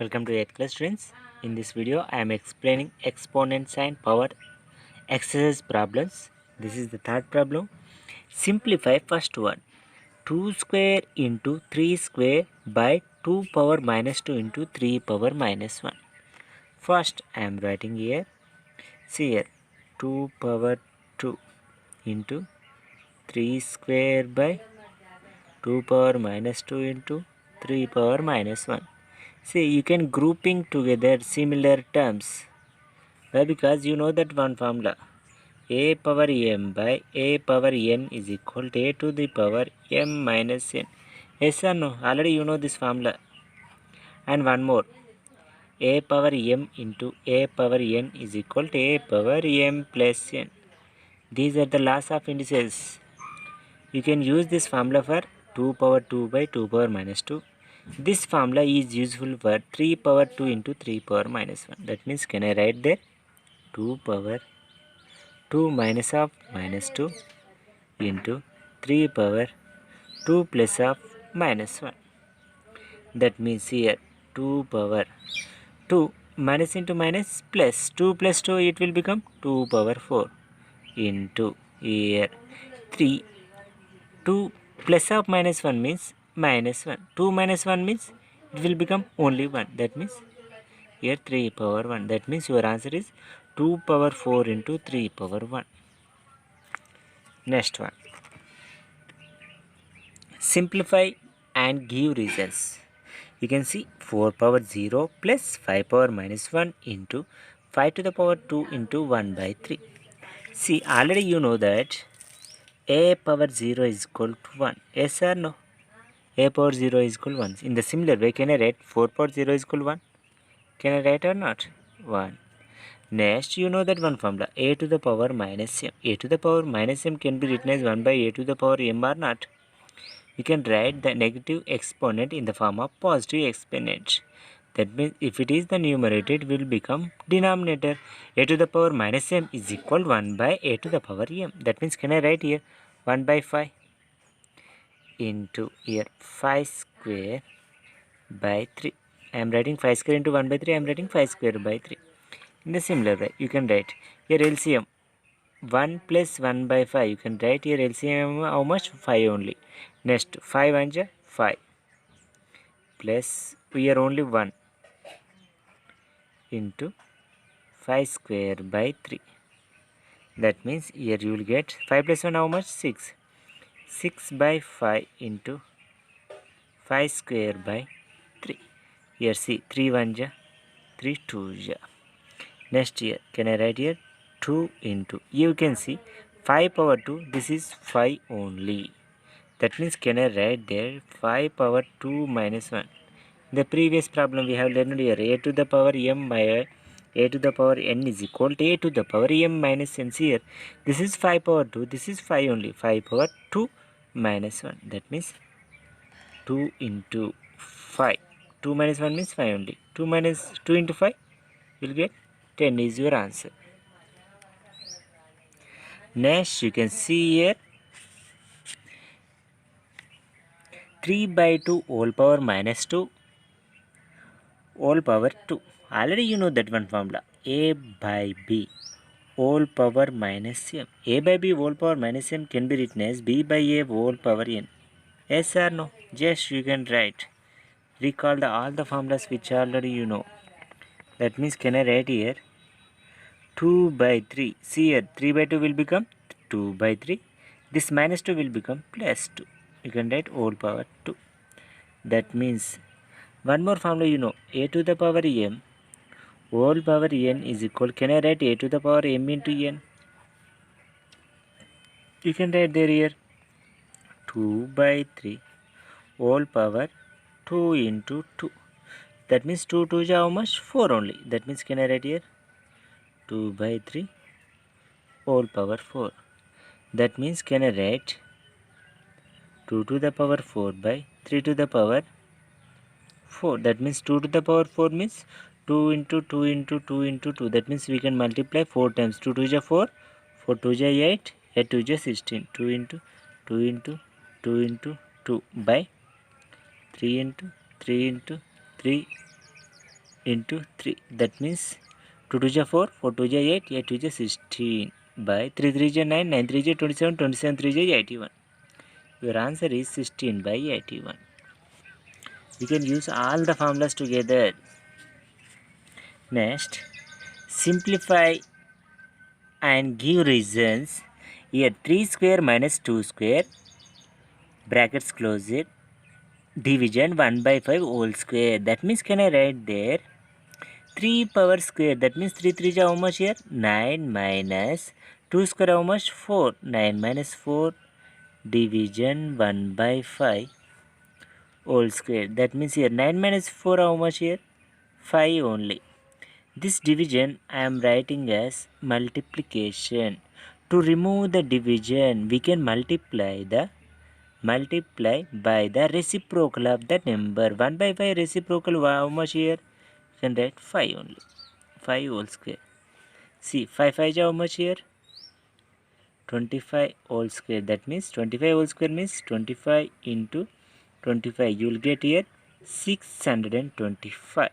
Welcome to 8th class students. In this video I am explaining exponents and power exercise problems. This is the third problem. Simplify first one. 2 square into 3 square by 2 power minus 2 into 3 power minus 1. First I am writing here. See here 2 power 2 into 3 square by 2 power minus 2 into 3 power minus 1. See, you can grouping together similar terms. Why? Because you know that one formula. A power m by a power n is equal to a to the power m minus n. Yes or no? Already you know this formula. And one more. A power m into a power n is equal to a power m plus n. These are the laws of indices. You can use this formula for 2 power 2 by 2 power minus 2. This formula is useful for 3 power 2 into 3 power minus 1. That means can I write there 2 power 2 minus of minus 2 into 3 power 2 plus of minus 1. That means here 2 power 2 minus into minus plus 2 plus 2 it will become 2 power 4 into here 3 2 plus of minus 1 means minus 1. 2 minus 1 means it will become only 1. That means here 3 power 1. That means your answer is 2 power 4 into 3 power 1. Next one. Simplify and give results. You can see 4 power 0 plus 5 power minus 1 into 5 to the power 2 into 1 by 3. See, already you know that a power 0 is equal to 1. Yes or no? A power 0 is equal to 1. In the similar way, can I write 4 power 0 is equal to 1? Can I write or not? 1. Next, you know that one formula. A to the power minus m. A to the power minus m can be written as 1 by a to the power m or not. We can write the negative exponent in the form of positive exponent. That means if it is the numerator, it will become denominator. A to the power minus m is equal to 1 by a to the power m. That means can I write here 1 by 5 into here 5 square by 3. I am writing 5 square into 1 by 3. I am writing 5 square by 3. In the similar way, you can write here LCM 1 plus 1 by 5. You can write here LCM how much? 5 only. Next 5 and 5 plus here only 1 into 5 square by 3. That means here you will get 5 plus 1 how much? 6. 6 by 5 into 5 square by 3. Here see 3 1 ja 3 2 ja. Next here can I write here 2 into you can see 5 power 2 this is 5 only. That means can I write there 5 power 2 minus 1. The previous problem we have learned here a to the power m by a to the power n is equal to a to the power m minus n. Here this is 5 power 2 this is 5 only 5 power 2 minus 1. That means 2 into 5. 2 minus 1 means 5 only. 2 minus 2 into 5 will get 10 is your answer. Next you can see here 3 by 2 whole power minus 2 whole power 2. Already you know that one formula. A by b whole power minus m. A by b whole power minus m can be written as b by a whole power n. Yes or no? Just you can write. Recall all the formulas which already you know. That means can I write here 2 by 3. See here 3 by 2 will become 2 by 3. This minus 2 will become plus 2. You can write whole power 2. That means one more formula you know a to the power m whole power n is equal. Can I write a to the power m into n? You can write there here 2 by 3 whole power 2 into 2. That means 2 2 is how much? 4 only. That means can I write here 2 by 3 whole power 4. That means can I write 2 to the power 4 by 3 to the power 4. That means 2 to the power 4 means 2 into 2 into 2 into 2. That means we can multiply 4 times. 2 2 is 4, 4 2 is 8, 8 2 is 16. 2 into 2 into 2 into 2 by 3 into 3 into 3 into 3. That means 2 2 is 4, 4 2 is 8, 8 2 is 16 by 3 3 is 9, 9 3 is 27, 27 3 is 81. Your answer is 16 by 81. We can use all the formulas together. Next, simplify and give reasons. Here 3 square minus 2 square, brackets close it, division 1 by 5 whole square. That means can I write there 3 power square, that means 3 3 is how much here? 9 minus 2 square how much? 4. 9 minus 4 division 1 by 5 whole square. That means here 9 minus 4 how much here? 5 only. This division I am writing as multiplication. To remove the division, we can multiply by the reciprocal of the number. 1 by 5 reciprocal how much here? You can write 5 only. 5 whole square. See, 5 5 is how much here? 25 whole square. That means 25 whole square means 25 into 25. You will get here 625.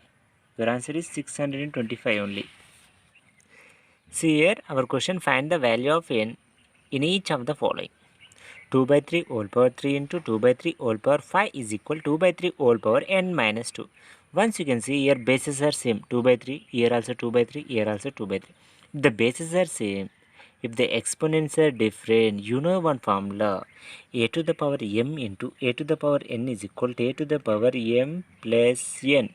Your answer is 625 only. See here, our question, find the value of n in each of the following. 2 by 3 whole power 3 into 2 by 3 whole power 5 is equal 2 by 3 whole power n minus 2. Once you can see here bases are same, 2 by 3, here also 2 by 3, here also 2 by 3. If the bases are same, if the exponents are different, you know one formula. A to the power m into a to the power n is equal to a to the power m plus n.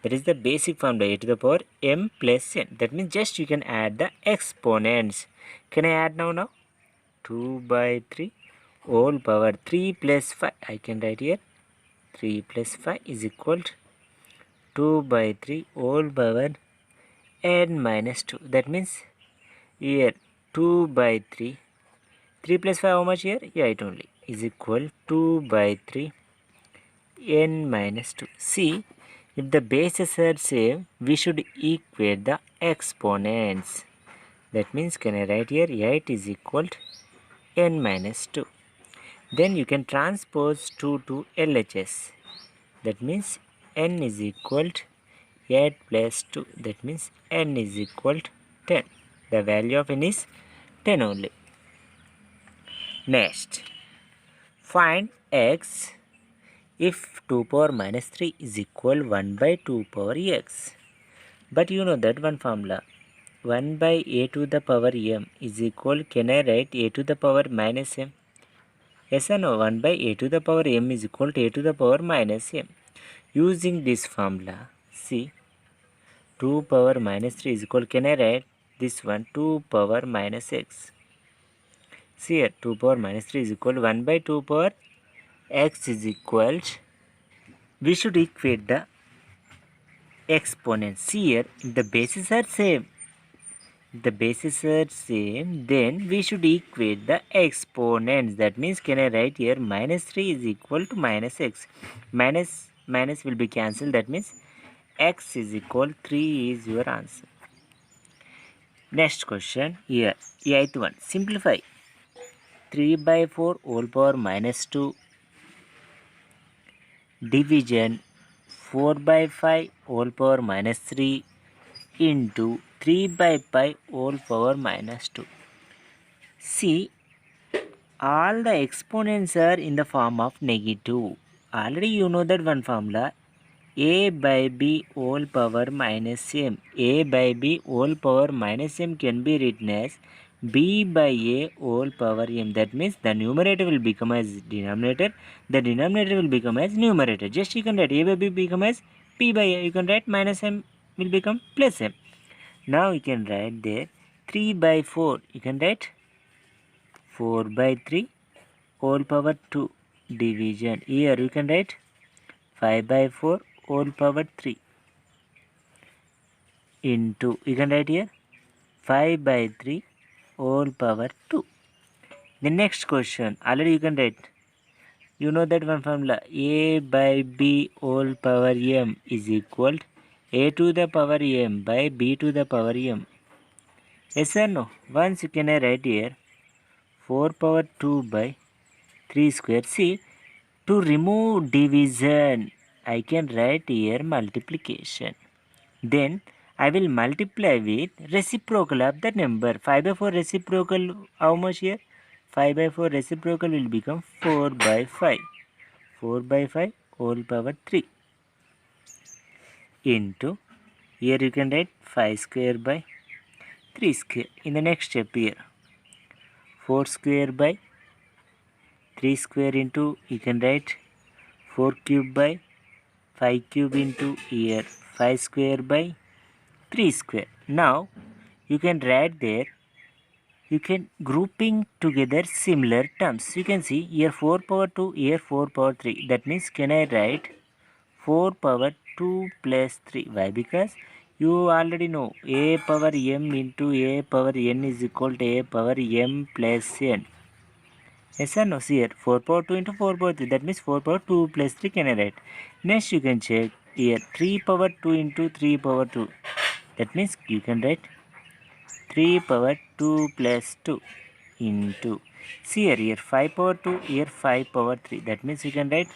That is the basic formula, a to the power m plus n. That means just you can add the exponents. Can I add now? 2 by 3 whole power 3 plus 5. I can write here 3 plus 5 is equal to 2 by 3 whole power n minus 2. That means here 2 by 3. 3 plus 5 how much here? 8 only. Is equal 2 by 3 n minus 2. See, if the bases are same, we should equate the exponents. That means can I write here 8 is equal to n minus 2. Then you can transpose 2 to LHS. That means n is equal to 8 plus 2. That means n is equal to 10. The value of n is 10 only. Next, find x if 2 power minus 3 is equal 1 by 2 power x. But you know that one formula. 1 by a to the power m is equal, can I write a to the power minus m? Yes or no? 1 by a to the power m is equal to a to the power minus m. Using this formula, see, 2 power minus 3 is equal, can I write this one 2 power minus x? See here, 2 power minus 3 is equal 1 by 2 power x is equal, we should equate the exponents. See here, if the bases are same, then we should equate the exponents. That means can I write here minus 3 is equal to minus x. Minus will be cancelled. That means x is equal 3 is your answer. Next question here, 8th one. Simplify 3 by 4 whole power minus 2 division 4 by 5 whole power minus 3 into 3 by 5 whole power minus 2. See, all the exponents are in the form of negative. Already you know that one formula, a by b whole power minus m. A by b whole power minus m can be written as b by a whole power m. That means the numerator will become as denominator, the denominator will become as numerator. Just you can write a by b become as b by a. You can write minus m will become plus m. Now you can write there 3 by 4. You can write 4 by 3 whole power 2 division. Here you can write 5 by 4 whole power 3 into, you can write here 5 by 3 whole power 2. The next question, already you can write, you know that one formula, a by b whole power m is equal to a to the power m by b to the power m. Yes or no? Once you can write here 4 power 2 by 3 square. See, to remove division, I can write here multiplication. Then I will multiply with reciprocal of that number. 5 by 4 reciprocal, how much here? 5 by 4 reciprocal will become 4 by 5. 4 by 5 whole power 3 into, here you can write 5 square by 3 square. In the next step here, 4 square by 3 square into, you can write 4 cube by 5 cube into here 5 square by 3 square. Now you can write there, you can grouping together similar terms. You can see here 4 power 2, here 4 power 3. That means can I write 4 power 2 plus 3? Why? Because you already know a power m into a power n is equal to a power m plus n. Yes or no? See here 4 power 2 into 4 power 3. That means 4 power 2 plus 3 can I write. Next you can check here 3 power 2 into 3 power 2. That means you can write 3 power 2 plus 2 into, see here 5 power 2, here 5 power 3. That means you can write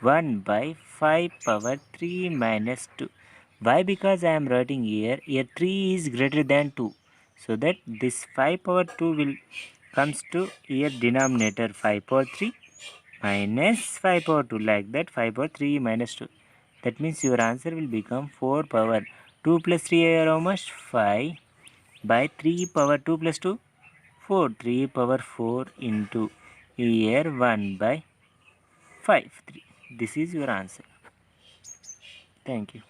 1 by 5 power 3 minus 2. Why? Because I am writing here 3 is greater than 2, so that this 5 power 2 will comes to here denominator 5 power 3 minus 5 power 2, like that 5 power 3 minus 2. That means your answer will become 4 power 2 plus 3 are how much? 5 by 3 power 2 plus 2, 4. 3 power 4 into here 1 by 5. 3. This is your answer. Thank you.